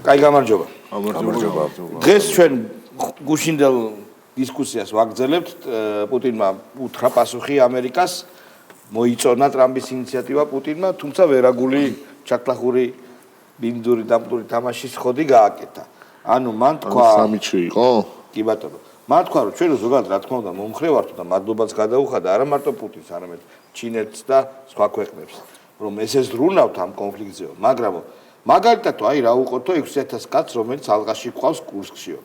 კაი გამარჯობა. გამარჯობა. დღეს ჩვენ გუშინდელ დისკუსიას ვაგრძელებთ. პუტინმა უთხრა პასუხი ამერიკას, მოიწონა ტრამპის ინიციატივა პუტინმა, თუმცა ვერაგული ჩაქლახური ბინდური დამტური თამაშის ხოდი გააკეთა. ანუ მან თქვა სამიჩი იყო? კი ბატონო. მან თქვა რომ ჩვენ ზოგადად რა თქმა უნდა მომხრე ვართ და მადლობას გადაუხადა არა მარტო პუტინს, არამედ ჩინეთს და სხვა ქვეყნებს, რომ ესეზრუნავთ ამ კონფლიქტზეო, მაგრამ მაგალითად აი რა უყურთო 6000 კაცს რომელიც ალყაში ყავს კურსკშიო.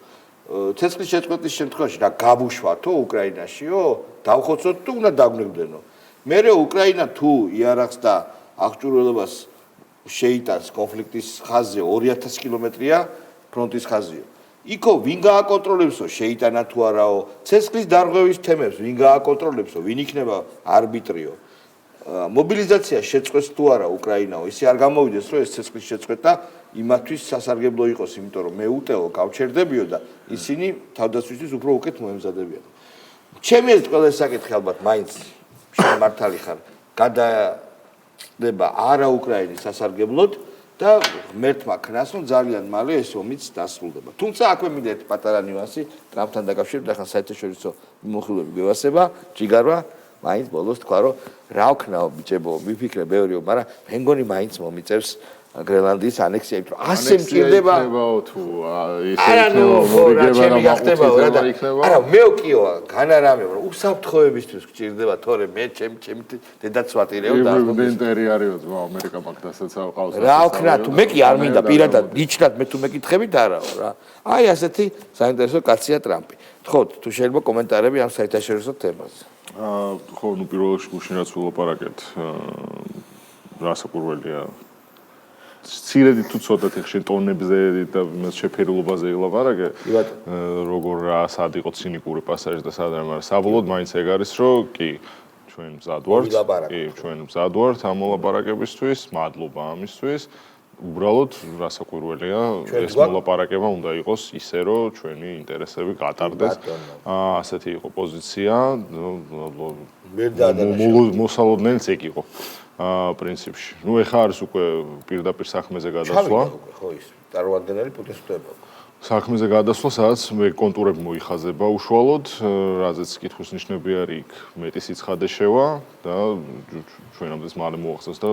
ცეცხლის შეწყვეტის შემთხვევაში რა გაბუშვათო უკრაინაშიო? დავხოცოთ თუ უნდა დაგვნებდენო. მერე უკრაინა თუ იარაღს და აღჭურვილობას შეიტანს კონფლიქტის ხაზზე 2000 კილომეტრია ფრონტის ხაზიო. იქო ვინ გააკონტროლებსო შეიტანა თუ არაო? ცეცხლის დარღვევის თემებს ვინ გააკონტროლებსო? ვინ იქნება არბიტრიო? მობილიზაცია შეწყვეტს თუ არა უკრაინაო? ისე არ გამოვიდეს რომ ეს ცეცხლის შეწყვეტა იმათთვის სასარგებლო იყოს, იმიტომ რომ მე უტეო გავჩერდებიო და ისინი თავდაცვისთვის უფრო უკეთ მოემზადებიან. ჩემი ეს ყველა საკითხი ალბათ მაინც მართალი ხარ გადადება არა უკრაინის სასარგებლოდ და ღმერთმა ქნას რომ ძალიან მალე ეს ომიც დასრულდება. თუმცა აქვე მინდა ერთი პატარა ნიუანსი ტრამპთან დაკავშირებით, ახლა საერთაშორისო მიმოხილვები გვევასება, ჯიგარვა მაინც ბოლოს თქვა რომ რა ვქნაო ბიჭებო, მიფიქრე ბევრიო, მაგრამ მე მგონი მაინც მომიწევს გრენლანდიის ანექსია, იმიტომ რომ ასე მჭირდება თუ არა მე ვკიო განარამე რომ უსაფრთხოებისთვის გჭირდება თორე მე ჩემი დედაც ვატირეო და ბენტერი არისო ამერიკა მაგდასაც ყავს რა ვქნა თუ მე კი არ მინდა პირადად გიჩნდათ მე თუ მეკითხებით არაო რა აი ასეთი საინტერესო კაცია ტრამპი თქო თუ შეიძლება კომენტარები ამ საერთაშორისო თემაზე ხო ნუ პირველ რიგში გუშინ რაც ვილაპარაკეთ რასაკვირველია ცირედი თუ ცოტათი ხშირ ტონებზე და იმას შეფერილობაზე ილაპარაკე როგორ რა სად იყო ცინიკური პასაჟი და სად არა მაგრამ საბოლოოდ მაინც ეგ არის რომ კი ჩვენ მზად ვართ კი ჩვენ მზად ვართ ამ მოლაპარაკებისთვის მადლობა ამისთვის უბრალოდ რასაკვირველია ეს მოლაპარაკება უნდა იყოს ისე რომ ჩვენი ინტერესები გატარდეს ასეთი იყო პოზიცია მოსალოდნელიც ეგ იყო პრინციპში. ნუ ეხა არის უკვე პირდაპირ საქმეზე გადასვლა. ხო ის წარმოადგენელი პუტინს ხდება. საქმეზე გადასვლა, სადაც მე კონტურები მოიხაზება უშუალოდ, რაზეც კითხვის ნიშნები არის იქ მეტი სიცხადე შევა და ჩვენამდე მალე მოახსოვს და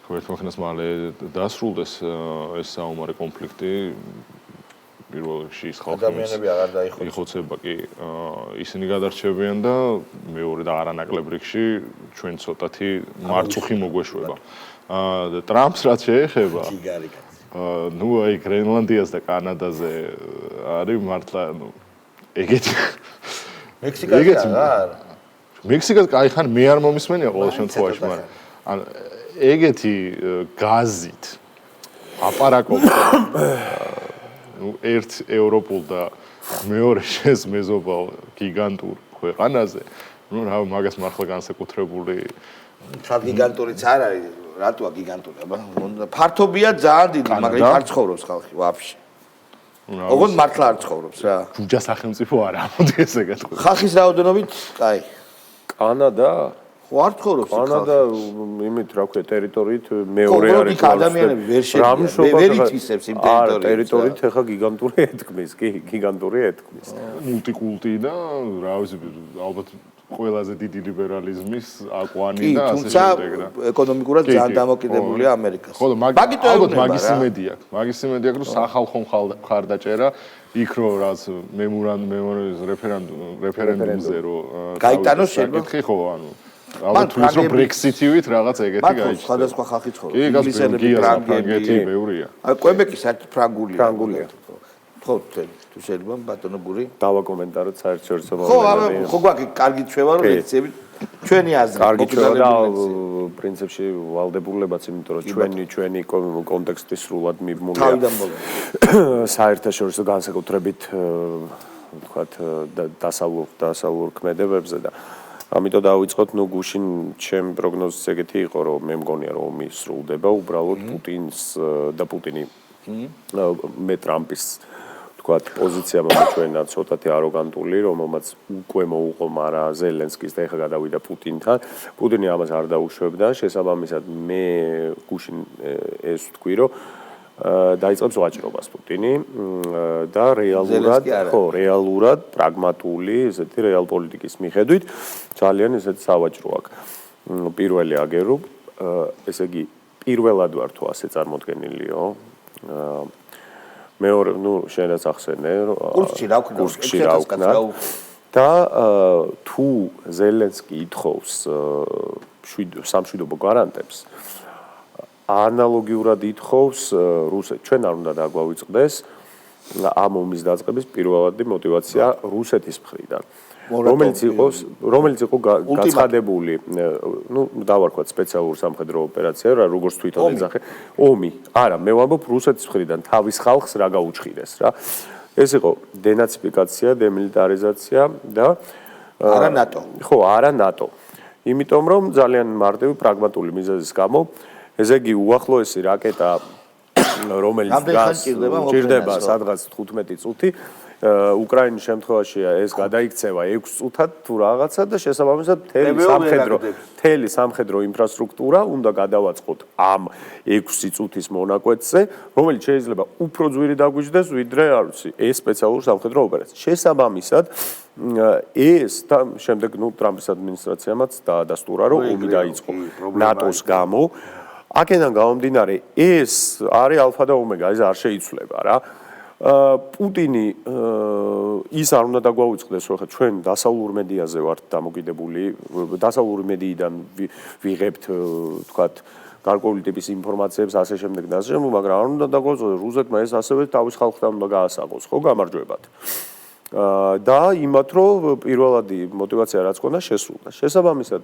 ერთმანეთს მალე დასრულდეს ეს საომარი კონფლიქტი. პირველ რიგში ის ადამიანები აღარ დაიხოცება კი ისინი გადარჩებიან და მეორე და არანაკლებ რიგში ჩვენ ცოტათი მარწუხი მოგვეშვება. და ტრამპს რაც შეეხება ნუ აი გრენლანდიას და კანადაზე არის მართლა ნუ ეგეთი მექსიკაზე არა მექსიკას კაი ხან მე არ მომისმენია ყოველ შემთხვევაში მაგრამ ან ეგეთი გაზით აპარაკობს ნუ ერთ ევროპულ და მეორე შეს მეზობალ გიგანტურ ქვეყანაზე ნუ რა მაგას მართლა განსაკუთრებული თან გიგანტურიც არ არის რატოა გიგანტური აბა ფართობია ძალიან დიდი მაგრამ იქ არ ცხოვრობს ხალხი ვაფშე ოღონდ მართლა არ ცხოვრობს რა ჯუჯა სახელმწიფო არა მოდი ესე გეტყვი ხალხის რაოდენობით კაი კანადა ხო არ ცხოვრობს კანადა იმით რა ქვია ტერიტორიით მეორე არის ადამიანები ვერ შეიძლება ვერ ითვისებს იმ ტერიტორიას ტერიტორიით ახლა გიგანტური ეთქმის კი გიგანტური ეთქმის მულტიკულტი და რა ვიცი ალბათ ყველაზე დიდი ლიბერალიზმის აკვანი და ასე შემდეგ და ეკონომიკურად ძალიან დამოკიდებულია ამერიკას ხო ალბათ მაგის იმედი აქვს მაგის იმედი აქვს რომ სახალხო მხარდაჭერა იქ რო რაც რეფერენდუმზე რო გაიტანოს შეიძლება ხო ანუ ალბათ თუ ის რომ ბრექსიტივით რაღაც ეგეთი გაიჩნდა სხვადასხვა ხალხი ცხოვრობს ინგლისელები ფრანგეთი ბევრია აი კვებეკი საერთოდ ფრანგულია ხო თუ შეიძლება ბატონო გური დავაკომენტაროთ საერთაშორისო მოვლენები ხო გვაქვს კარგი ჩვევა რომ ლექციები ჩვენი აზრი კარგი ჩვევა და პრინციპში ვალდებულებაც იმიტომ რომ ჩვენი კონტექსტი სრულად მიბმულია თავიდან ბოლომდე საერთაშორისო განსაკუთრებით ვთქვათ დასავლურ ქმედებებზე და ამიტომ დავიწყოთ ნუ გუშინ ჩემ პროგნოზიც ეგეთი იყო რომ მე მგონია რომ ომი სრულდება უბრალოდ პუტინს და პუტინი მე ტრამპის ვთქვათ პოზიცია მომეჩვენა ცოტათი აროგანტული რომელმაც უკვე მოუყო მარა ზელენსკის და ეხლა გადავიდა პუტინთან პუტინი ამას არ დაუშვებდა შესაბამისად მე გუშინ ეს ვთქვი რომ დაიწყებს ვაჭრობას პუტინი და რეალურად პრაგმატული ესეთი რეალპოლიტიკის მიხედვით ძალიან ესეთი სავაჭრო აქვს. პირველი აგერო, ესე იგი პირველად ვარ თუ ასე წარმოდგენილიო. მეორე, შენაც ახსენე, კურსკში რა ვქნა. და თუ ზელენსკი ითხოვს სამშვიდობო გარანტებს, ანალოგიურად ითხოვს რუსეთს. ჩვენ არ უნდა დაგვავიწყდეს ამ ომის დაწყების პირველადი მოტივაცია რუსეთის მხრიდან. რომელიც იყო გაცხადებული, დავარქვათ სპეციალური სამხედრო ოპერაცია, როგორც თვითონ ეძახე, ომი. არა, მე ვამბობ რუსეთის მხრიდან თავის ხალხს რა გაუჭირეს რა. ეს იყო დენაციფიკაცია, დემილიტარიზაცია და არა ნატო. ხო, არა ნატო. იმიტომ რომ ძალიან მარტივი პრაგმატული მიზეზის გამო, ესე იგი უახლოესი რაკეტა რომელიც ჭირდება სადღაც 15 წუთი უკრაინის შემთხვევაში ეს გადაიქცევა 6 წუთად თუ რაღაცა და შესაბამისად მთელი სამხედრო ინფრასტრუქტურა უნდა გადავაწყოთ ამ 6 წუთის მონაკვეთზე, რომელიც შეიძლება უფრო ძვირი დაგვიჯდეს, ვიდრე არ ვიცი, ეს სპეციალური სამხედრო ოპერაცია. შესაბამისად ეს და შემდეგ ტრამპის ადმინისტრაციამაც დაადასტურა, რომ ომი დაიწყო ნატოს გამო. აქედან გამომდინარე, ეს არის ალფა და ომეგა, ეს არ შეიცვლება რა. პუტინი ის არ უნდა დაგვაუწყდეს, რომ ჩვენ დასავლურ მედიაზე ვართ დამოკიდებული, დასავლური მედიიდან ვიღებთ, თქვათ, გარკვეული ტიპის ინფორმაციებს, ასე შემდეგ და ასე შემდეგ, მაგრამ არ უნდა დაგვაუწყდეს, რუსეთმა ეს ასევე თავის ხალხთან უნდა გაასაღოს, ხო, გამარჯვებათ. და იმათ, რომ პირველადი მოტივაცია რაც ქონდა, შესრულდა. შესაბამისად,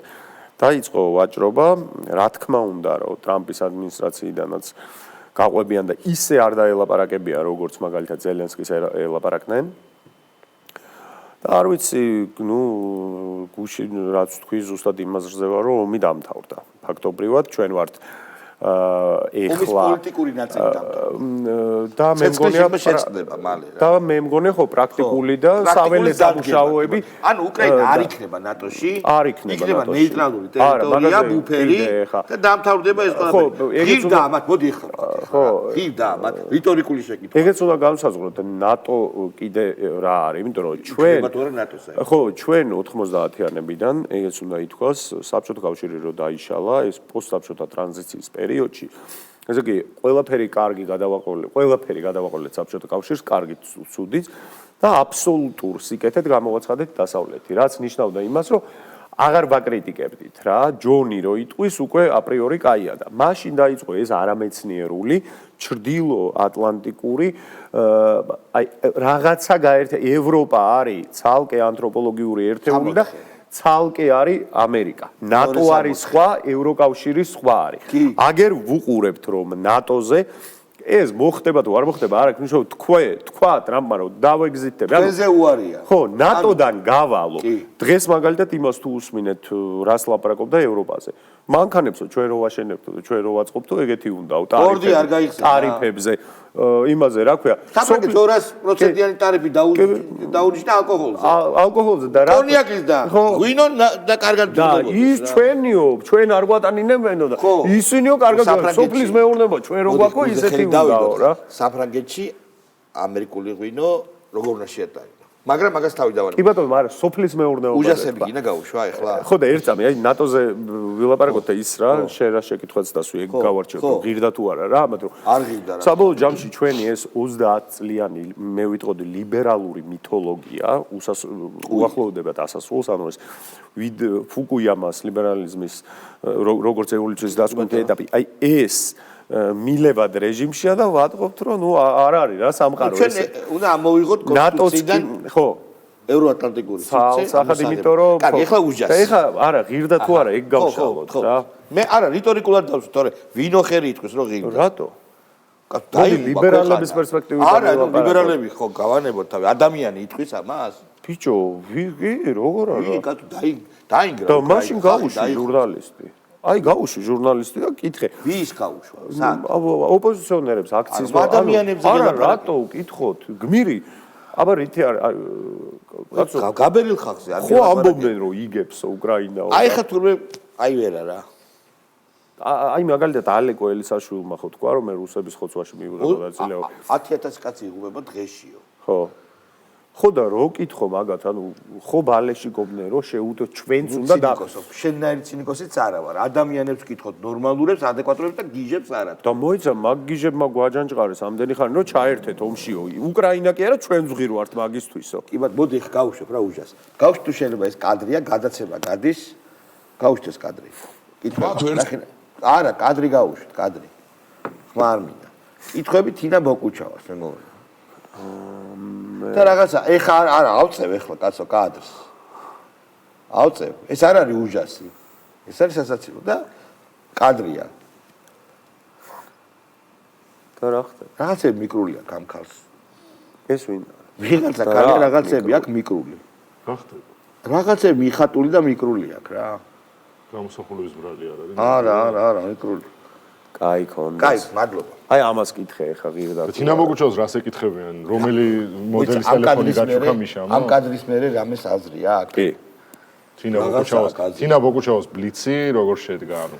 დაიწყო ვაჭრობა, რა თქმა უნდა, რომ ტრამპის ადმინისტრაციიდანაც გაყვებიან და ისე არ დაელაპარაკებიან, როგორც მაგალითად ზელენსკის ელაპარაკნენ. და არ ვიცი, გუშინ რაც თქვი, ზუსტად იმას რძევა, რომ ომი დამთავრდა. ფაქტობრივად ჩვენ ვართ ეხლა პოლიტიკური ნაწილი დამთავრდა. და მე მგონია შეწყდება მალე რა. და მე მგონია ხო პრაქტიკული და საველე სამუშაოები. ანუ უკრაინა არ იქნება ნატოში, არ იქნება ნატოში. ნეიტრალური ტერიტორია, ბუფერი და დამთავრდება ეს ყველაფერი. ღირდა ამათ, მოდი ეხლა. ხო, ღირდა ამათ, რიტორიკული შეკითხვა. ეგეც უნდა განსაზღვროთ, ნატო კიდე რა არის, იმიტომ რომ ჩვენ ხო, ჩვენ 90-იანებიდან ეგეც უნდა ითქვას, საბჭოთა კავშირი რო დაიშალა, ეს პოსტსაბჭოთა ტრანზიციის პერიოდში, ესე იგი, ყველაფერი გადავაყოლეთ საბჭოთა კავშირს, კარგი ცუდიც და აბსოლუტურ სიკეთედ გამოვაცხადეთ დასავლეთი, რაც ნიშნავდა იმას, რომ აღარ ვაკრიტიკებდით რა, ჯონი რო იტყვის, უკვე აპრიორი კაია და მაშინ დაიწყო ეს არამეცნიერული, ჩრდილო ატლანტიკური აი რაღაცა ევროპა არის ცალკე ანთროპოლოგიური ერთეული და ცალკე არის ამერიკა. ნატო არის სხვა, ევროკავშირი სხვა არის. აგერ ვუყურებთ რომ ნატოზე ეს მოხდება თუ არ მოხდება, არ აქვს ნიშნულობა თქვა ტრამპმა რომ დავეგზიტებ. ჩვენზე უარია. ხო, ნატოდან გავალო. დღეს მაგალითად იმას თუ უსმინეთ, რას ლაპარაკობდა ევროპაზე. მანქანებსო ჩვენ რო ვაშენებთო და ჩვენ რო ვაწყობთო, ეგეთი უნდაო ტარიფებზე. იმაზე რა ქვია? საფრანგეთს 200%-იანი ტარიფი დაუნიშნა ალკოჰოლზე. ალკოჰოლზე და რა? კონიაკის და ღვინო და კარგად და ის ჩვენიო, ჩვენ არ გვატანინებენო და ისინიო კარგად სოფლის მეურნეობა ჩვენ რო გვაქვს ისეთი უნდაო რა. საფრანგეთში ამერიკული ღვინო როგორ უნდა შეატარებინა? მაგრამ მაგას თავი დავარებ. კი ბატონო, მაგრამ სოფლის მეურნეობა. უჯასები გინდა გაუშვა ეხლა. ხო და ერთ წამი, აი ნატოზე ვილაპარაკოთ და ის რა, შენ რა შეკითხვაც დასვი, ეგ გავარჩევ, ღირდა თუ არა რა, მაგრამ არ ღირდა რა. საბოლოო ჯამში ჩვენი ეს 30 წლიანი, მე ვიტყოდი ლიბერალური მითოლოგია, უახლოვდება დასასრულს, ანუ ეს ფუკუიამას ლიბერალიზმის როგორც ევოლუციის დასკვნითი ეტაპი, აი ეს მილევად რეჟიმშია და ვატყობთ რომ არ არის რა სამყარო ეს. ჩვენ უნდა ამოვიღოთ კონსტიტუციიდან ხო ევროატლანტიკური სახად იმიტომ რომ კარგი ეხლა უჯას. ეხლა არა ღირდა თუ არა ეგ გავშალოთ რა. მე არა რიტორიკულად დავსვით, თორე ვინო ხერი იტყვის რომ ღირდა. რატო? დაი ლიბერალების პერსპექტივიდან არა ლიბერალები ხო გავანებოთ თავი ადამიანი იტყვის ამას? ბიჭო როგორ არა? დაინგრა. და მაშინ გაუშვი ჟურნალისტი. აი გაუშვი ჟურნალისტი და კითხე. ვის გაუშვა? სად? ოპოზიციონერებს აქციის ადამიანებზე არა რატო უკითხოთ? გმირი აბა რითი არის გაბერილ ხალხზე ხო ამბობდნენ რომ იგებს უკრაინაო. აი ხა თურმე აი ვერა რა. აი მაგალითად ალეკო ელისაშვილმა ხო თქვა რომ მე რუსების ხოცვაში მივიღებო ნაწილეობა 10000 კაცი იღუება დღეშიო. ხო და რო კითხო მაგათ ანუ ხო ბალეში გობდნენ რომ შეუდო ჩვენც უნდა და შენნაირი ცინიკოსიც არა ვარ. ადამიანებს კითხოთ ნორმალურებს, ადეკვატურებს და გიჟებს არა. და მოიცა მაგ გიჟებმა გვაჯანჯყარეს ამდენი ხანი რომ ჩაერთეთ ომშიო. უკრაინა კი არა ჩვენ ვღირო ვართ მაგისთვისო. კი ბატონო, მოდი ხ გავუშვებ რა უჟას. გავუშვ თუ შეიძლება ეს კადრია, გადაცემა გადის. გავუშვთ ეს კადრი. კითხვა. არა, კადრი გავუშვთ, კადრი. ხმა არ მინდა. კითხვები თინა ბოკუჩავას მე მოვიდა. და რაღაცა ეხა არა ავწევ ეხლა კაცო კადრს. ავწევ. ეს არ არის უჟასი. ეს არის სასაცილო და კადრია. და რა ხდება? რაღაცები მიკრულია ამ ქალს. ეს ვინ? ვიღაცა კალი რაღაცები აქვს მიკრული. რა ხდება? რაღაცები მიხატული და მიკრული აქვს რა. გამოსახულების ბრალი არა, მიკრული. კაი კონდა. კაი, მადლობა. აი ამას კითხე ეხა ღირდა. თინა მოგუჩავს რას ეკითხებიან? რომელი მოდელის ტელეფონი გაჩუქა მიშამ? ამ კადრის მერე რამეს აზრი აქვს? კი. თინა ბოგუჩაოს ბლიცი როგორ შედგა ანუ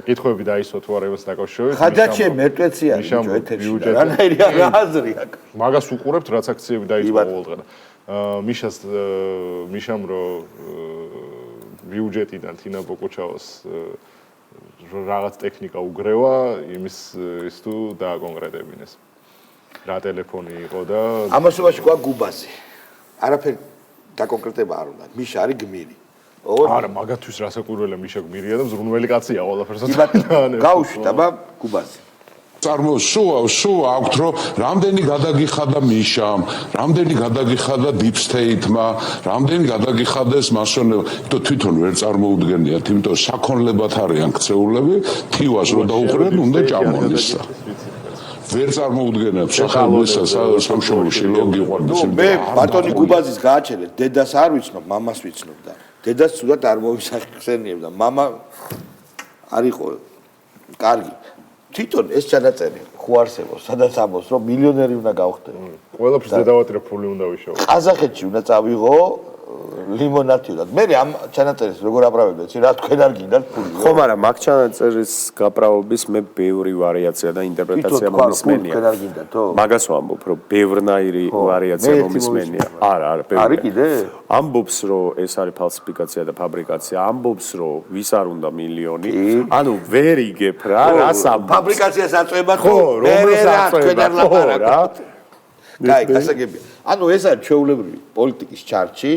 კითხვები დაისვა თუ არა იმას დაკავშირებით ხაჯაჩე მერტვეცი არის ბიჭო ეთერში რანაირი რა აზრი აქვს მაგას უყურებთ რაც აქციები დაიწყო ყოველდღე მიშამ რო ბიუჯეტიდან თინა ბოგუჩაოს რაღაც ტექნიკა უგრევა იმის ის თუ დააკონკრეტებინეს რა ტელეფონი იყო და ამასობაში ყვა გუბასი არაფერი დაკონკრეტება არ უნდა მიშა არის გმირი არა მაგათთვის რასაკვირველია მიშა გმირია და მზრუნველი კაცია ყველაფერსაც გავუშვით აბა გუბასი სულ აქვთ რომ რამდენი გადაგიხადა მიშამ, რამდენი გადაგიხადა deep state-მა, რამდენი გადაგიხადეს მასონებმა, თვითონ ვერ წარმოუდგენიათ, იმიტომ საქონლებად არიან ქცეულები, თივას რო დაუყრენ, უნდა ჭამონეს. ვერ წარმოუდგენებ სახელმწიფო სამშობლოში ლოგიყვარდეს. მე ბატონი გუბაზის გააჩერეთ, დედას არ ვიცნობ, მამას ვიცნობ და დედას ცუდად არ მოვისახსენიებდა. მამა არ იყო კარგი. თვითონ ეს ჩანაწერი ხო არსებობს, სადაც ამბობს, რომ მილიონერი უნდა გავხდე. ყველაფერს დედავატირა ფული უნდა ვიშოვო. ყაზახეთში უნდა წავიღო ლიმონათიოდად. მე ამ ჩანაწერის როგორ აправებდა, იცი რა თქვენ არ გინდათ ფული. ხო, მაგრამ მაგ ჩანაწერის გაправობის მე ბევრი ვარიაცია და ინტერპრეტაცია მომისმენია. თქვენ არ გინდათო? მაგას ვამბობ, რომ ბევრნაირი ვარიაცია მომისმენია. არა, ბევრი. არის კიდე? ამბობს, რომ ეს არის ფალსიფიკაცია და ფაბრიკაცია. ამბობს, რომ ვის არ უნდა მილიონი. ანუ ვერ იგებ რა, რას ამბობს. ფაბრიკაციას აწვებათ, ხო, რომელს აწვებათ რა. კაი, გასაგებია. ანუ ეს არის ჩვეულებრივი პოლიტიკის ჩარჩი.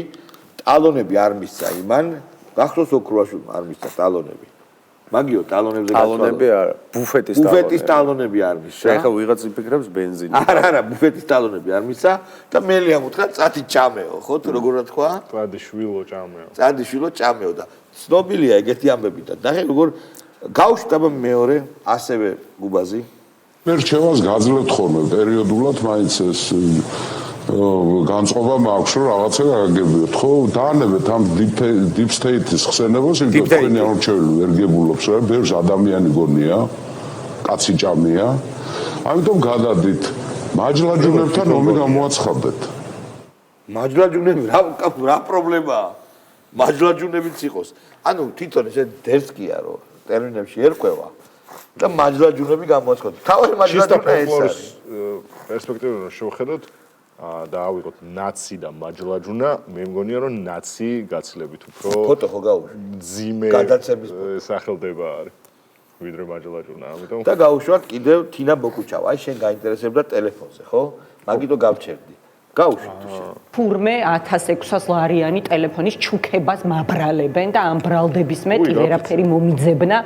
ტალონები არ მისცა იმან, გახსოვს ოქროაშვილმა არ მისცა ტალონები. მაგიო ტალონებზე გასვლა. ტალონები არა, ბუფეტის ტალონები არ მისცა. ეხლა ვიღაც იფიქრებს ბენზინი. არა, ბუფეტის ტალონები არ მისცა და მელიამ უთხრა წათი ჭამეო, ხო, თუ როგორ რა თქვა? წადიშვილო ჭამეო. წადიშვილო ჭამეო და ცნობილია ეგეთი ამბები და ნახე როგორ გავშვით აბა მეორე ასევე გუბაზი. მე რჩევას გაძლევთ ხოლმე პერიოდულად მაინც ეს განწყობა მაქვს რომ რაღაცა გაგებიოთ ხო დაანებეთ ამ deep state-ის ხსენებას იმიტომ თქვენი არჩეველი ვერ გებულობს რა ბევრს ადამიანი გონია კაცი ჭამია ამიტომ გადადით მაჯლაჯუნებთან ომი გამოაცხადეთ მაჯლაჯუნები რა პრობლემაა მაჯლაჯუნებიც იყოს ანუ თვითონ ესე დერსკია რომ ტერმინებში ერკვევა და მაჯლაჯუნები გამოაცხადეთ თავი მაჯლაჯუნები ეს არის პერსპექტივიდან შევხედოთ და ავიღოთ ნაცი და მაჯლაჯუნა, მე მგონია რომ ნაცი გაცილებით უფრო ფოტო ხო გავუშვი. ძიმე გადაცემის სახელდება არის. ვიდრე მაჯლაჯუნა, ამიტომ და გავუშვათ კიდევ თინა ბოკუჩავა. აი შენ გაინტერესებდა ტელეფონზე, ხო? მაგიტო გავჩერდი. გავუშვით თუ შენ. ფურმე 1600 ლარიანი ტელეფონის ჩუქებას მაბრალებენ და ამ ბრალდების მეტი ვერაფერი მომიძებნა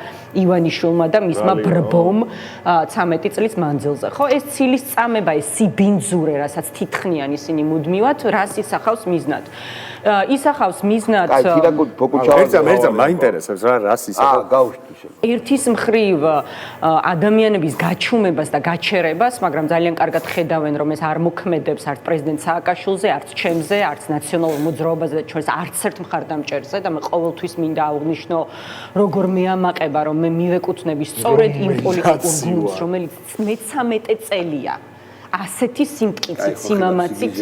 ივანიშვილმა და მისმა ბრბომ 13 წლის მანძილზე. ხო, ეს ცილის წამება, ეს სიბინძურე, რასაც თითხნიან ისინი მუდმივად, რას ისახავს მიზნად. ისახავს მიზნად აი, თინა ბოკუჩავა. ერთსა მაინტერესებს რა, რას ისახავს? გავუშვით თუ შენ. ერთის მხრივ ადამიანების გაჩუმებას და გაჩერებას, მაგრამ ძალიან კარგად ხედავენ, რომ ეს არ მოქმედებს არც პრეზიდენტ სააკაშვილზე, არც ჩემზე, არც ნაციონალურ მოძრაობაზე და ჩვენს არც ერთ მხარდამჭერზე და მე ყოველთვის მინდა აღვნიშნო, როგორ მეამაყება, რომ მე მივეკუთვნები სწორედ იმ პოლიტიკურ გუნდს, რომელიც 13 წელია ასეთი სიმტკიცით, სიმამაცით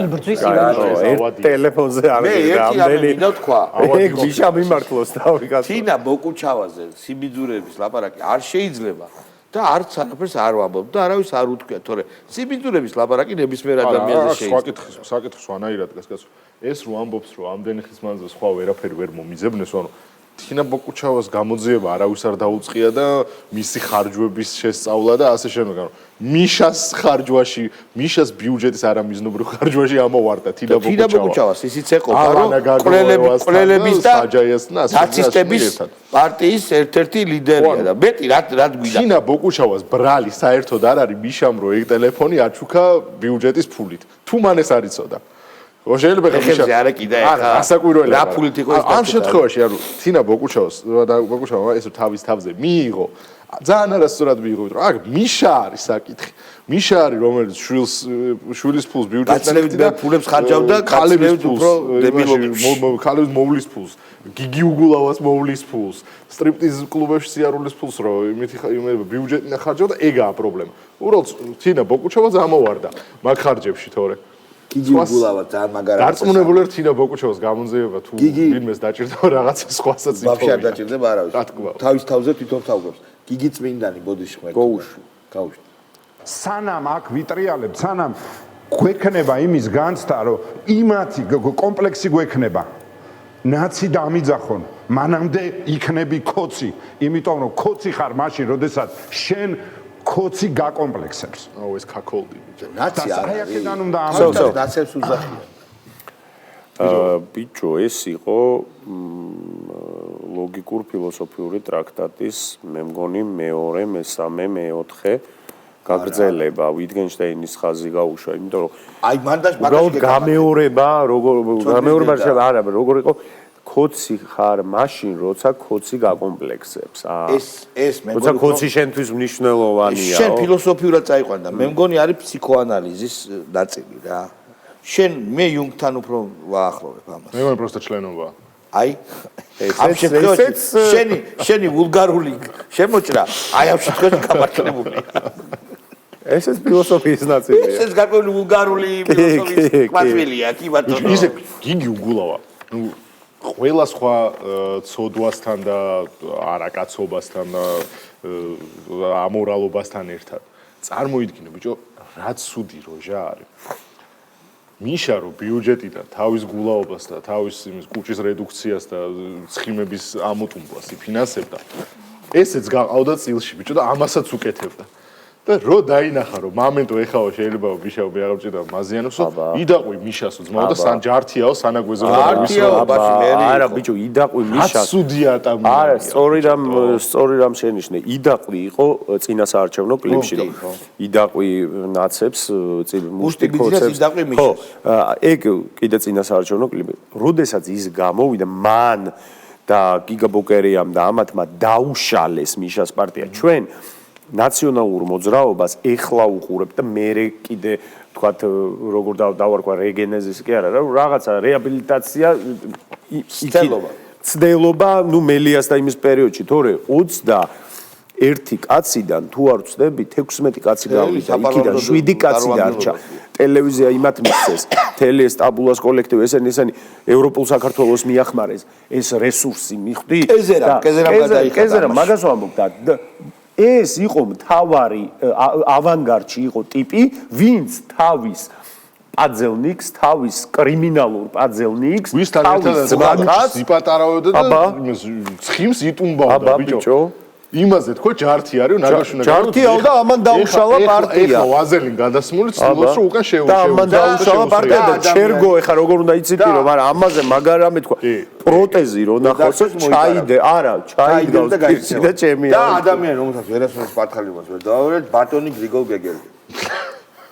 იბრძვის ერთ ტელეფონზე არის რამდენი მინდა თქვა. ეგ მიშა მიმართლოს თავი კაცო. თინა ბოკუჩავაზე სიბიძურების ლაპარაკი არ შეიძლება და არც არაფერს არ ვამბობ და არავის არ უთქვია, თორე სიბიძურების ლაპარაკი ნებისმიერ ადამიანზე შეიძლება. საკითხს ვანაირად კაცო. ეს რო ამბობს რომ ამდენი ხის მანძილზე სხვა ვერაფერი ვერ მომიძებნეს, ანუ თინა ბოკუჩავას გამოძიება არავის არ დაუწყია და მისი ხარჯვების შესწავლა და ასე შემდეგ. ანუ მიშას ხარჯვაში, მიშას ბიუჯეტის არამიზნობრივ ხარჯვაში ამოვარდა თინა ბოკუჩავას ისიც ეყობა რომ ყოლელების და ნაცისტების პარტიის ერთ-ერთი ლიდერია და მეტი რა გვიდა. თინა ბოკუჩავას ბრალი საერთოდ არ არის მიშამ რო ეგ ტელეფონი აჩუქა ბიუჯეტის ფულით. თუ მან ეს არ იცოდა. შეიძლება ხეზე არა კიდე ეხა გასაკვირველია რა პოლიტიკოს ამ შემთხვევაში ანუ თინა ბოკუჩავა ეს თავის თავზე მიიღო ძალიან არასწორად მიიღო რომ აქ მიშა არის საკითხი მიშა არის რომელიც შვილის ფულს ბიუჯეტიდან და ფულებს ხარჯავდა ქალების უფრო დებილობის ქალების მოვლის ფულს გიგი უგულავას მოვლის ფულს სტრიპტიზ კლუბებში სიარულის ფულს რო იმითი ბიუჯეტიდან ხარჯავდა ეგაა პრობლემა უბრალოდ თინა ბოკუჩავა ამოვარდა მაგ ხარჯებში თორე გიგი უგულავა ძალიან მაგარი დარწმუნებული ვარ თინა ბოკუჩავას გამონძიება თუ ვინმეს დაჭირდება რაღაცა სხვასაც იფოვია. ვაფშე არ დაჭირდება არავის. თავის თავზე თვითონ თავგობს. გიგი წმინდანი ბოდიში გოუშვი. სანამ აქ ვიტრიალებ, სანამ გვექნება იმის განცდა, რომ იმათი კომპლექსი გვექნება. ნაცი დამიძახონ, მანამდე იქნები ქოცი, იმიტომ რომ ქოცი ხარ მაშინ, როდესაც შენ ქოცი გაკომპლექსებს. აუ ეს ქაკოლდი. ნაცი აი აქედან უნდა ამბობ ნაცებს უზახია. ბიჭო, ეს იყო ლოგიკურ ფილოსოფიური ტრაქტატის მე მგონი მეორე, მესამე, მეოთხე გაგრძელება. ვიტგენშტაინის ხაზი გაუშვა, იმიტომ რომ აი მანდ გამეორება, არა, როგორ იყო ქოცი ხარ მაშინ, როცა ქოცი გაკომპლექსებს. ეს მე როცა ქოცი შენთვის მნიშვნელოვანია. შენ ფილოსოფიურად წაიყვანდა. მე მგონი არის ფსიქოანალიზის ნაწილი რა. შენ მე იუნგთან უფრო ვაახლოვებ ამას. მე მგონი პროსტა ჩლენობაა. აი ამ შემთხვევაში შენი ვულგარული შემოჭრა აი ამ შემთხვევაში გამართლებულია. ესეც ფილოსოფიის ნაწილია. ესეც გარკვეული ვულგარული ფილოსოფიის კვადრილია, კი ბატონო. ისე გიგი უგულავა. ნუ ყველა სხვა ცოდვასთან და არაკაცობასთან და ამორალობასთან ერთად წარმოიდგინე ბიჭო რა ცუდი როჟა არის მიშა რომ ბიუჯეტიდან თავის გულაობას და თავის იმის კუჭის რედუქციას და ცხიმების ამოტუმბლას იფინანსებდა ესეც გაყავდა წილში ბიჭო და ამასაც უკეთებდა და რო დაინახა რომ მომენტო ეხაო შეიძლება ბიშაო მე აღწევდა მაზიანოსო იდაყვი მიშასო ძმაო და სან ჯართიაო სანაგვეზე არა ბიჭო იდაყვი მიშას სუდია და არა სწორი რამ შენიშნე იდაყვი იყო წინასაარჩევნო კლიპში რომ იდაყვი ნაცებს მუშტიკოცებს ხო ეგ კიდე წინასაარჩევნო კლიპი როდესაც ის გამოვიდა მან და გიგაბოკერიამ და ამათმა დაუშალეს მიშას პარტია ჩვენ ნაციონალურ მოძრაობას ეხლა უყურებ და მე კიდე თქვათ როგორ დავარქვა რეგენეზისი კი არა რა რაღაცა რეაბილიტაცია ცდელობა ნუ მელიას და იმის პერიოდში თორე 21 კაციდან თუ არ ვწდები 16 კაცი გავიდა იქიდან 7 კაცი დარჩა ტელევიზია იმათ მისცეს თელი ეს ტაბულას კოლექტივი ესენი ევროპულ საქართველოს მიახმარეს ეს რესურსი მიხვდი კეზერამ მაგას ვამბობ და ეს იყო მთავარი ავანგარდში იყო ტიპი, ვინც თავის პაძელნიკს, თავის კრიმინალურ პაძელნიკს, თავის ძმაკაც იპატარავდა და ცხიმს იტუმბავდა ბიჭო. იმაზე თქო ჯართი არის ნაგაშუნა ჯართიაო და ამან დაუშალა პარტია. ეხლა ვაზელინ გადასმული ცდილობს რომ უკან შეუშვება. და ამან დაუშალა პარტია და ჩერგო ეხლა როგორ უნდა იცით რომ არა ამაზე მაგარამე თქვა პროტეზი რო ნახავსო ჩაიდე არა ჩაიდე და ჩემი და ადამიანი რომელსაც ვერასდროს პათხალებას ვერ დავავერეთ ბატონი გრიგოლ გეგელი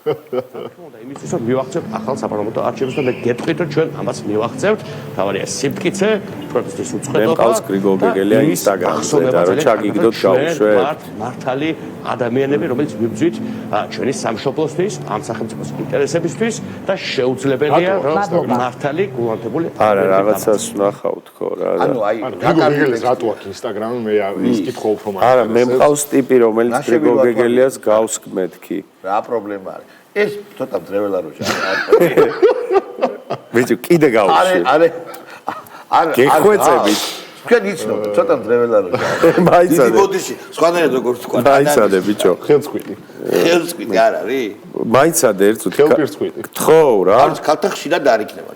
და იმისთვის რომ მივახცევთ ახალ საპარლამენტო არჩევნებს და გეტყვით რომ ჩვენ ამას მივახცევთ თავარია სიმტკიცე პროტესტის უწყებობა მე მყავს გრიგოლ გეგელია ინსტაგრამზე და რომ ჩაგიგდოთ გავუშვეთ მართალი ადამიანები რომელიც ვიბძვით ჩვენი სამშობლოსთვის ამ სახელმწიფოს ინტერესებისთვის და შეუძლებელია რომ მართალი გულანთებული არა რაღაცას ვნახავ თქო რა ანუ აი გაგაგელეს რატო აქ ინსტაგრამი მე ის კითხვა უფრო არა მე მყავს ტიპი რომელიც გრიგოლ გეგელიას გავს მეთქი რა პრობლემა არის? ეს ცოტა დრეველა როჭა. ბიჭო, კიდე გავუშვი. არა. გეხვეწებით. თქვენ იცნობთ, ცოტა დრეველა როჭა. მაიცადე. ბოდიში, სხვანაირად როგორც თქვა. მაიცადე, ბიჭო. ხელწყვიტი. ხელსკვიტი არ არის? მაიცადე ერთ წუთი. ხელპირწყვიტი. გთხოვ რა. არც ქალთა ხშირად არ იქნება.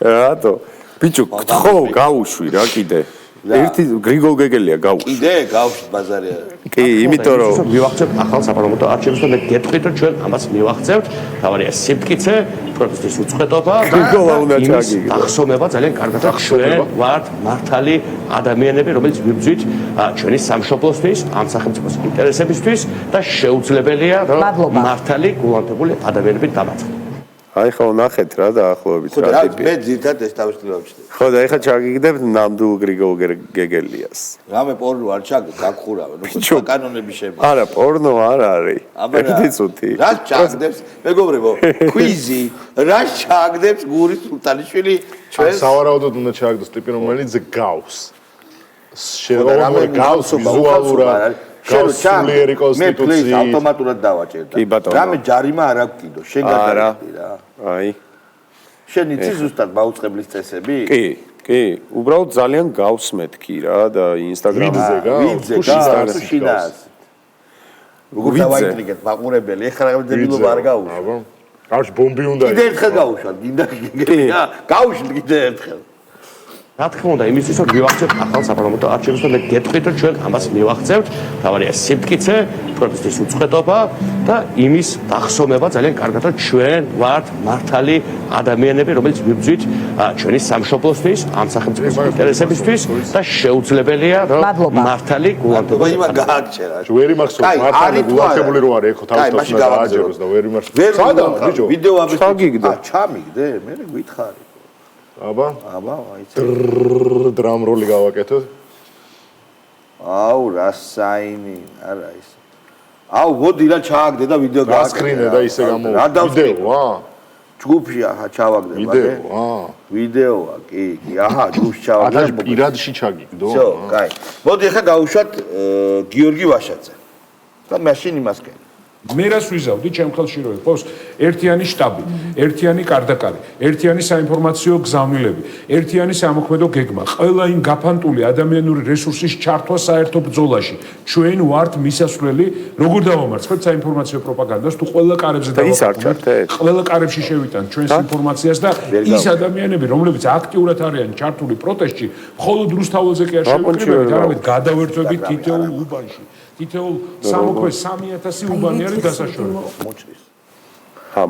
რატო? ბიჭო, გთხოვ, გავუშვი რა კიდე. ერთი გრიგოლ გეგელია გავუშვი. კიდე გავშვით ბაზარი არა. კი, იმიტომ რომ მივახცევთ ახალ საპარლამენტო არჩევნებს და მე გეტყვით რომ ჩვენ ამას მივახცევთ. თავარია სიმტკიცე, პროტესტის უწყლობა გრიგოლა უნდა ჩაგიგდო. ახსომება ძალიან კარგად და ჩვენ ვართ მართალი ადამიანები, რომელიც ვიბრძვით ჩვენი სამშობლოსთვის, ამ სახელმწიფოს ინტერესებისთვის და შეუძლებელია რომ მართალი გულანთებული ადამიანები დამარცხდნენ. აი ხო ნახეთ რა დაახლოებით ხო რა და ტიპი. მე ძირთად ეს თავისთავად ვჩნდება. ხო და ეხა ჩაგიგდებთ ნამდვილ გრიგოლ გეგელიას. რამე პორნო არ ჩაგდეთ, გაგხურავენ, ბიჭო, უკვე კანონები შეება. არა, პორნო არ არის. ერთი წუთი. რა ჩაგდებს, მეგობრებო, კვიზი, რა ჩაგდებს გურის სულთანიშვილი ჩვენს სავარაუდოდ უნდა ჩააგდოს ტიპი, რომელიც გავს. რამე შეუძლია გავს ვიზუალურად. გავს სულიერი მე კონსტიტუცია. პლეის ავტომატურად დავაჭერ და კი, ბატონო. რამე ჯარიმა არ აქვს კიდო, შენ გადაიხდი რა. აი. შენ იცი ზუსტად მაუწყებლის წესები? კი, უბრალოდ ძალიან გავს მეთქი რა და ინსტაგრამზე ვიდზე გავს? ვიდზე თუ გავს, შინაარსით თუ შინაარსით. როგორ ვიდზე. დავაინტრიგეთ მაყურებელი, ეხლა რა დებილობა არ გაუშვა. აბა. კარში ბომბი უნდა კიდე ერთხელ გაუშვა, გინდა გიგებია, გაუშვით კიდე ერთხელ. რა თქმა უნდა, იმისთვის რომ მივახცევთ ახალ საპარლამენტო არჩევნებს და მე გეტყვით რომ ჩვენ ამას მივახცევთ. თავარია სიმტკიცე, პროტესტის უწყლობა და იმის ახსომება ძალიან კარგად რომ ჩვენ ვართ მართალი ადამიანები, რომელიც ვიბრძვით ჩვენი სამშობლოსთვის, ამ სახელმწიფოს ინტერესებისთვის და შეუძლებელია რომ მართალი გულანთებული იმა გააგჭერა. ვერი მახსოვს მართალი გულახებული რო არის ეხო თავის თავს დააჯეროს და ვერი მახსოვს. სადა ბიჭო, ვიდეო ამის ჩაგიგდო. ჩამიგდე, მე გითხარი. აბა, აიცი. დრამ როლი გავაკეთოთ. აუ რა საინი, არა ის. აუ მოდი რა ჩააგდე და ვიდეო გააკეთე. გასკრინე და ისე გამოვიდა. რა დავსკრინე? ვიდეოა? ჯგუფში აჰა ჩავაგდე, ვიდეოა? ვიდეოა, კი, აჰა, ჯგუფში ჩავაგდე. ადაჟ პირადში ჩაგიგდო. всё, კაი. მოდი ახლა გავუშვათ გიორგი ვაშაძე. და მაშინ იმას კენ. მე რას ვიზავდი ჩემ ხელში რო იყოს ერთიანი შტაბი, ერთიანი კარდაკარი, ერთიანი საინფორმაციო გზავნილები, ერთიანი სამოქმედო გეგმა, ყველა იმ გაფანტული ადამიანური რესურსის ჩართვა საერთო ბრძოლაში. ჩვენ ვართ მისასვლელი, როგორ დავამარცხებთ საინფორმაციო პროპაგანდას, თუ ყველა კარებზე დავაყენებთ, ყველა კარებში შევიტანთ ჩვენს ინფორმაციას და ის ადამიანები, რომლებიც აქტიურად არიან ჩართული პროტესტში, მხოლოდ რუსთაველზე კი არ შევიკრიბებით, არამედ გადავერთვებით თითოეულ უბანში. თითოეულ სამოქმედო 3000 უბანი არის დასაშორება.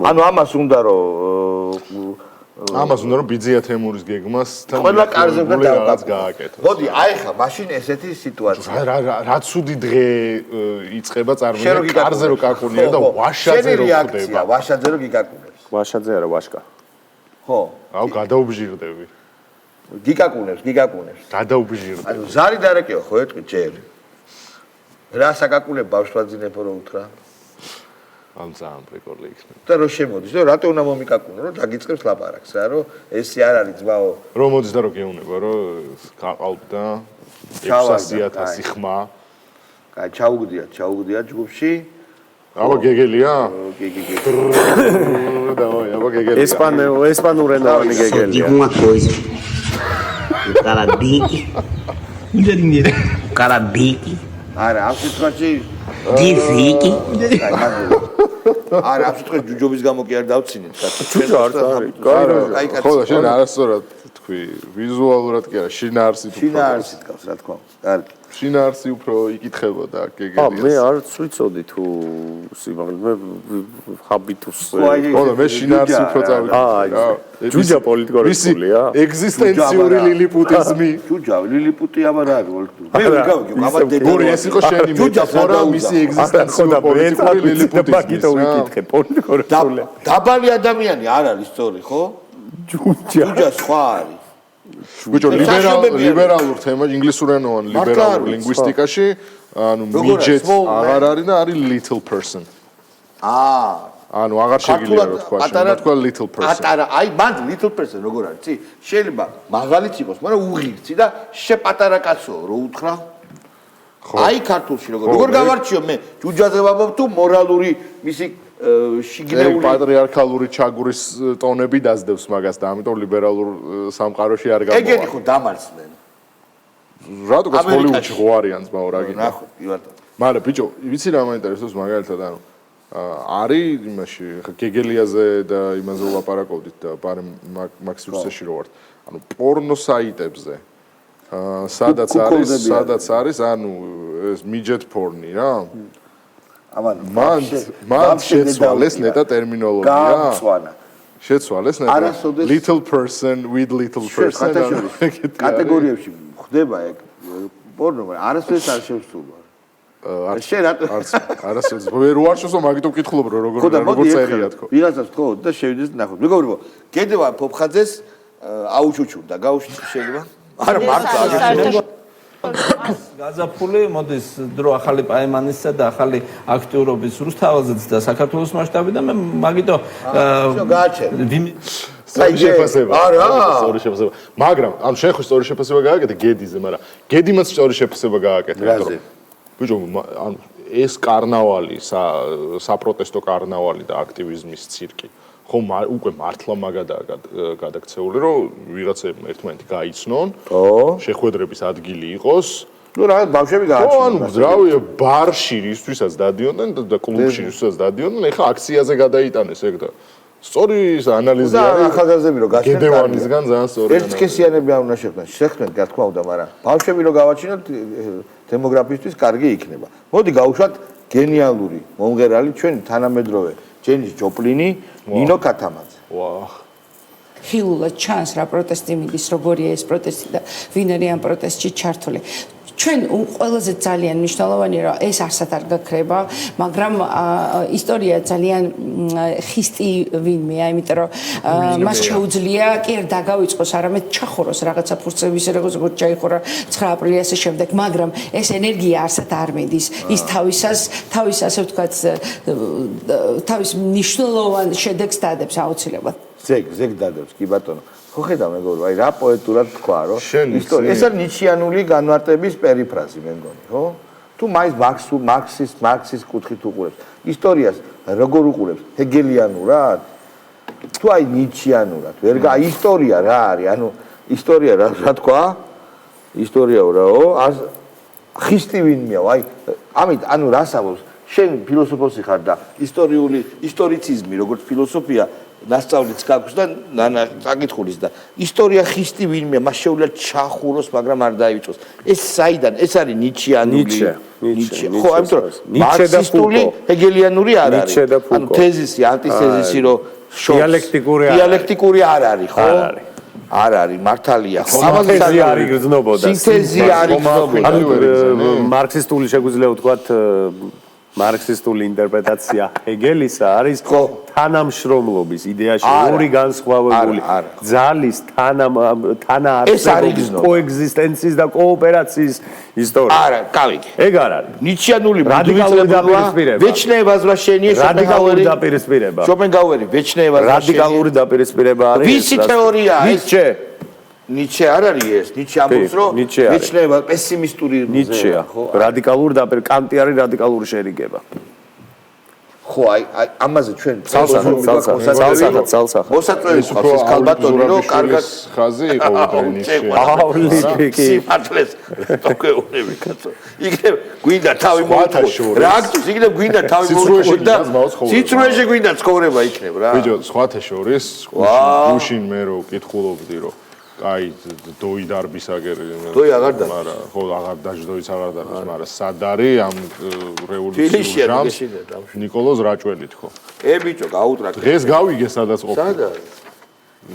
ანუ ამას უნდა რომ ამას უნდა რომ ბიძია თემურის გეგმასთან ყველა კარზე უნდა რაღაც გააკეთოს. მოდი, აი ხა, მაშინ ესეთი სიტუაცია. რა ცუდი დღე იწყება წარმოიდგინე კარზე რო კაკუნია და ვაშაძე რო ხდება. ვაშაძე რო გიკაკუნებს. ვაშაძე არა, ვაშკა. ხო. აუ გადაუბჟირდები. გიკაკუნებს. გადაუბჟირდები. ანუ ზარი დარეკეო ხო ეტყვი ჯერ. რა საკაკუნებ ბავშვაძინებო რო უთხრა. ამ ძალიან პრიკოლი იქნება. და რო შემოდის, და რატო უნდა მომიკაკუნო, რომ დაგიწყებს ლაპარაკს რა, რომ ესე არ არის ძმაო. რომ მოდის და რო გეუბნება, რომ გაყალბდა 600,000 ხმა. კაი, ჩაუგდიათ ჯგუფში. აბა გეგელია? კი. დავაი, აბა გეგელია. ესპანურენოვანი გეგელია. Uma coisa. O cara Dick. O cara Dick. არა, ამ შემთხვევაში Dick. არა, ამ შემთხვევაში ჯუჯობის გამო კი არ დავცინეთ, კაცო. ჯუჯა არ არის. კაი კაცო. ხო და შენ არასწორად თქვი, ვიზუალურად კი არა, შინაარსით უფრო. შინაარსით გავს, რა თქმა უნდა. კარგი. შინაარსი უფრო იკითხებოდა გეგელიას. მე არც ვიცოდი თუ სიმაღლე მე ჰაბიტუს ხო და მე შინაარსი უფრო წავიდი. ჯუჯა პოლიტკორექტულია. ეგზისტენციური ლილიპუტიზმი. ჯუჯა, ლილიპუტი აბა რა არის? მე გავიგე, აბა გორი ეს იყო შენი მეტაფორა მისი ეგზისტენციური პოლიტიკური ლილიპუტიზმის. ვიკითხე პოლიტკორექტულია. დაბალი ადამიანი არ არის სწორი, ხო? ჯუჯა სხვა არის. ბიჭო, ლიბერალურ თემა, ინგლისურენოვან ლიბერალურ ლინგვისტიკაში, ანუ midgets აღარ არის და არის little person. ანუ აღარ შეგიძლია რა თქვა, შეიძლება თქვა little person. პატარა, აი მანდ little person როგორ არის, ცი? შეიძლება მაღალიც იყოს, მაგრამ უღირცი და შეპატარა კაცო, რო უთხრა. აი ქართულში როგორ გავარჩიო მე ჯუჯაზე ვაბობ თუ მორალური მისი შიგნეული პატრიარქალური ჩაგურის ტონები დაძდევს მაგას და ამიტომ ლიბერალურ სამყაროში არ გამოვა. ეგენი ხო დამარცხდნენ. რატო ჰოლივუდში ხო არიან ძმაო რა გინდა? ნახო, კი ბატონო. მაგრამ ბიჭო, ვიცი რა მაინტერესებს მაგალითად ანუ არის იმაში გეგელიაზე და იმაზე ვლაპარაკობდით და პარემ მაქსურსეში რო ვართ. ანუ პორნო საიტებზე სადაც არის ანუ ეს midget porn-ი რა. მან შეცვალეს ნეტა ტერმინოლოგია. გააცვალა. შეცვალეს ნეტა little person with little person. კატეგორიებში ხდება ეგ პორნო, მაგრამ არასოდეს არ შევსულა. შენ რატო არასოდეს ვერ ვარშოსო მაგიტომ ვკითხულობ როგორ წერია თქო. ვიღაცას თქო და შევიდეს ნახოთ. მეგობრებო, გედება ფოფხაძეს აუჩუჩურდა, გაუშვით შეიძლება? არა მარტო გაზაფხული მოდის დრო ახალი პაემანისა და ახალი აქტიურობის რუსთავაზეც და საქართველოს მასშტაბიდან მე მაგიტო სწორი შეფასება. სწორი შეფასება. მაგრამ ანუ შენ ხო სწორი შეფასება გააკეთე გედიზე, მაგრამ გედიმაც სწორი შეფასება გააკეთე. ბიჭო, ანუ ეს კარნავალი, საპროტესტო კარნავალი და აქტივიზმის ცირკი ხო უკვე მართლა მაგადაა გადაქცეული, რომ ვიღაცებმა ერთმანეთი გაიცნონ, შეხვედრების ადგილი იყოს. ნუ რაღაც ბავშვები გააჩნდნენ. ანუ ძრავი ბარში რისთვისაც დადიოდნენ და კლუბში რისთვისაც დადიოდნენ, ეხლა აქციაზე გადაიტანეს ეგ და სწორი ანალიზი არის. ახალგაზრდები რო გასცენ. გედევანისგან ძალიან სწორი. ერთსქესიანები არ უნდა შეხვდნენ, რა თქმა უნდა, მაგრამ ბავშვები რო გავაჩინოთ დემოგრაფიისთვის კარგი იქნება. მოდი გავუშვათ გენიალური მომღერალი ჩვენი თანამედროვე ჯენის ჯოპლინი, ნინო კათამაძე. ვაჰ. ხილულად ჩანს რა პროტესტი მიდის, როგორია ეს პროტესტი და ვინ არის ამ პროტესტში ჩართული. ჩვენ ყველაზე ძალიან მნიშვნელოვანია რომ ეს არსად არ გაქრება, მაგრამ ისტორია ძალიან ხისტი ვინმეა, იმიტომ რომ მას შეუძლია კი არ დაგავიწყოს, არამედ ჩახოროს რაღაცა ფურცების როგორც ჩაიხორა 9 აპრილის ასე შემდეგ, მაგრამ ეს ენერგია არსად არ მიდის. ის თავის ასე ვთქვათ თავის მნიშვნელოვან შედეგს დადებს აუცილებლად. ზეგ დადებს კი ბატონო. ხო ხედავ მეგობრებო, აი რა პოეტურად თქვა, რომ ისტორია ეს არის ნიჩიანული განმარტების პერიფრაზი მე მგონი, ხო? თუ მაინც მარქსის კუთხით უყურებს, ისტორიას როგორ უყურებს? ჰეგელიანურად? თუ აი ნიჩიანურად, ვერ აი ისტორია რა არის? ანუ ისტორია რა თქვა? ისტორიაო რაო? ხისტი ვინმეა, აი ამით ანუ რას ამბობს? შენ ფილოსოფოსი ხარ და ისტორიციზმი როგორც ფილოსოფია ნასწავლიც გაქვს და საკითხulis და ისტორია ხისტი ვინმე მას შეუძლია ჩახუროს, მაგრამ არ დაივიწყოს. ეს საიდან? ეს არის ნიჩიანული. ხო, ამიტომ მარქსისტული, ჰეგელიანური არ არის. ანუ თეზისი, ანტითეზისი რო დიალექტიკური არ არის, ხო? არ არის, მართალია, ხო? სინთეზი არის გრძნობოდა. სინთეზი არის გრძნობოდა. ანუ მარქსისტული შეგვიძლია ვთქვათ მარქსისტული ინტერპრეტაცია ჰეგელისა არის თანამშრომლობის იდეაში ორი განსხვავებული ძალის თანაარსებობის კოეგზისტენციის და კოოპერაციის ისტორია. არა, გავიგე. ეგ არ არის. ნიჩიანული რადიკალური დაპირისპირება. ვეჩნეებას რა შენია რადიკალური დაპირისპირება. შოპენგაუერი ვეჩნეებას რა შენია. რადიკალური დაპირისპირება არის. ვისი თეორია ეს? ნიჩე. ნიჩე არ არის ეს. ნიჩე ამბობს რომ ვეჩნეება პესიმისტური ნიჩეა. რადიკალური კანტი არის რადიკალური შერიგება. ხო, აი ამაზე ჩვენ ცალსახად მოსაწვევის ხავს ეს ქალბატონი რომ კარგად ხაზი იყო უდრენიში. სიმართლეს თქეუნები კაცო. იქნებ გვინდა თავი მოუწყო. რა გქოს, იქნებ გვინდა თავი მოუწყო და სიცრუეში გვინდა ცხოვრება იქნებ რა. ბიჭო, სხვათა შორის გუშინ მე რო ვკითხულობდი რომ აი დოი დარბისაგერი დოი აღარ დარბის მაგრამ ხო აღარ დაჟდოიც აღარ დარბის მაგრამ სად არის ამ რევოლუციურ ჯამს ნიკოლოზ რაჭველი თქო ბიჭო გაუტრაკე დღეს გავიგე სადაც ყოფილი სად არის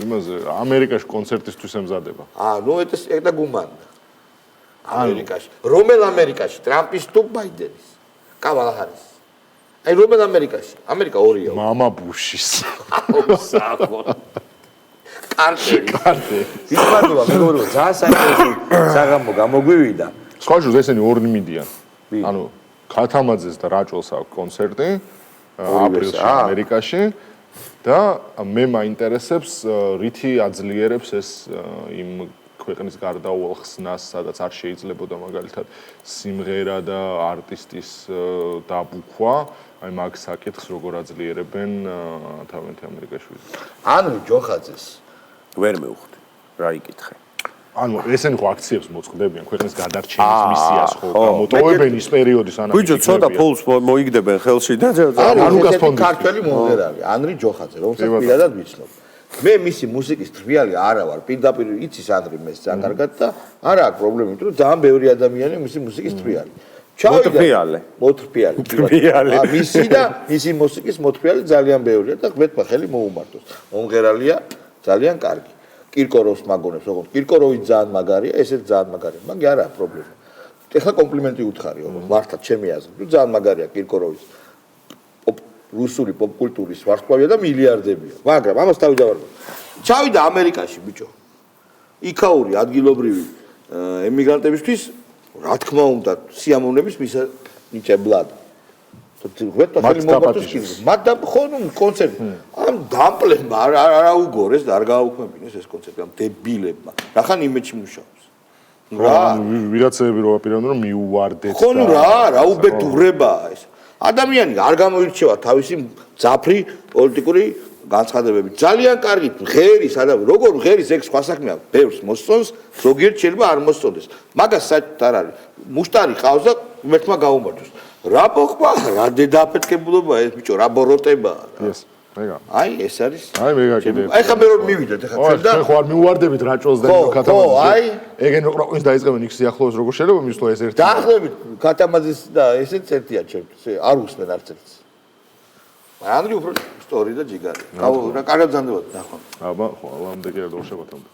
იმაზე ამერიკაში კონცერტისთვის ემზადება ნუ ეს და გუმანდა ამერიკაში რომელ ამერიკაში ტრამპის თუ ბაიდენის კამალა ჰარის აი რომელ ამერიკაში ამერიკა ორია მამა ბუშის საერთოდ კარტელი. ისმარდობა მეგობრებო, ძალიან საინტერესო საღამო გამოგვივიდა. სხვა შუს ესენი ორნი მიდიან. ანუ ქათამაძეს და რაჭველს აქვს კონცერტი აპრილში ამერიკაში და მე მაინტერესებს რითი აძლიერებს ეს იმ ქვეყნის გარდაუვალ ხსნას, სადაც არ შეიძლებოდა მაგალითად სიმღერა და არტისტის დაბუქვა, აი მაგ საკითხს როგორ აძლიერებენ თავიანთი ამერიკაშვილი. ანრი ჯოხაძეს ვერ მივხვდი რა იკითხე. ანუ ესენი ხო აქციებს მოწყდებიან ქვეყნის გადარჩენის მისიას ხო გამოტოვებენ ის პერიოდის ანრი. ბიჭო, ცოტა ფულს მოიგდებენ ხელში და ანუკას ფონდი. ქართველი მომღერალი, ანრი ჯოხაძე, რომელსაც პირადად ვიცნობ. მე მისი მუსიკის თრიალი არა ვარ, პირდაპირ იცის ანრი მე ძალიან კარგად და არა აქვს პრობლემა, იმიტომ რომ ძალიან ბევრი ადამიანი მისი მუსიკის თრიალი. მოთრფიალი. მისი და მისი მუსიკის მოთრფიალი ძალიან ბევრია და ღმერთმა ხელი მოუმართოს. მომღერალია ძალიან კარგი. კირკოროვს მაგონებს, როგორც კირკოროვი ძალიან მაგარია, ესეც ძალიან მაგარია, მაგრამ არა პრობლემა. ეხლა კომპლიმენტი უთხარი, მართლა ჩემი აზრით, ძალიან მაგარია კირკოროვის რუსული პოპკულტურის ვარსკვლავია და მილიარდებია. მაგრამ ამას თავიდანვე ჩავიდა ამერიკაში, ბიჭო. იქაური ადგილობრივი ემიგრანტებისთვის, რა თქმა უნდა, სიამოვნების მისანიჭებლად. მათ და ხო ნუ კონცერტი ამ დამპლებმა არ უგორეს და არ გააუქმებინეს ეს კონცერტი ამ დებილებმა. რახან იმედში მუშაობს. რა ვირაცები რო აპირებენ რომ მიუვარდეთ. ხო ნუ რა უბედურებაა ეს. ადამიანი არ გამოირჩევა თავისი ძაფრი პოლიტიკური განცხადებებით. ძალიან კარგი ღერის ადამიანი, როგორ ღერის ეგ სხვა საქმეა, ბევრს მოსწონს, ზოგიერთ შეიძლება არ მოსწონდეს. მაგას საერთოდ არ არის. მუშტარი ყავს და მეთმა გაუმართოს. რა პოხმა, რა დედააფეთქებულობა ეს ბიჭო, რა ბოროტებაა. ეს მეგა. აი ეს არის. აი მეგა კიდე. აი ხა მე რომ მივიდეთ ახლა ჩვენ და ხო არ მიუვარდებით რაჭოს და ქათამაძეს. აი ეგენ როკროყვის დაიწყებენ იქ სიახლოვეს როგორ შეიძლება მისვლა ეს ერთი. დაახლოებით ქათამაძეს და ესეც ერთია ჩემთვის. არ უსმენ არც ერთს. ანრი უფრო სტორი და ჯიგარი. რა კარგად ზანდებოდა ნახო. აბა ხო ლამდე კი არ დავშევათამდე.